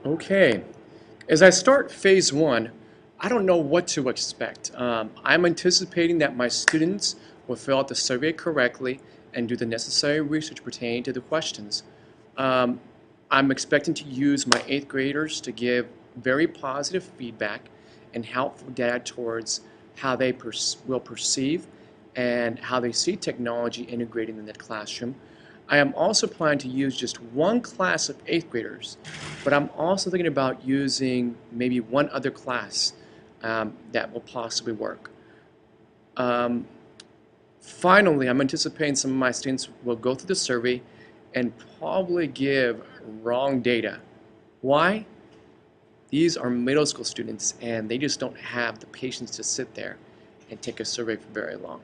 Okay, as I start phase one, I don't know what to expect. I'm anticipating that my students will fill out the survey correctly and do the necessary research pertaining to the questions. Um, I'm expecting to use my eighth graders to give very positive feedback and helpful data towards how they will perceive and how they see technology integrated in the classroom. I am also planning to use just one class of eighth graders, but I'm also thinking about using maybe one other class that will possibly work. Um, Finally, I'm anticipating some of my students will go through the survey and probably give wrong data. Why? These are middle school students and they just don't have the patience to sit there and take a survey for very long.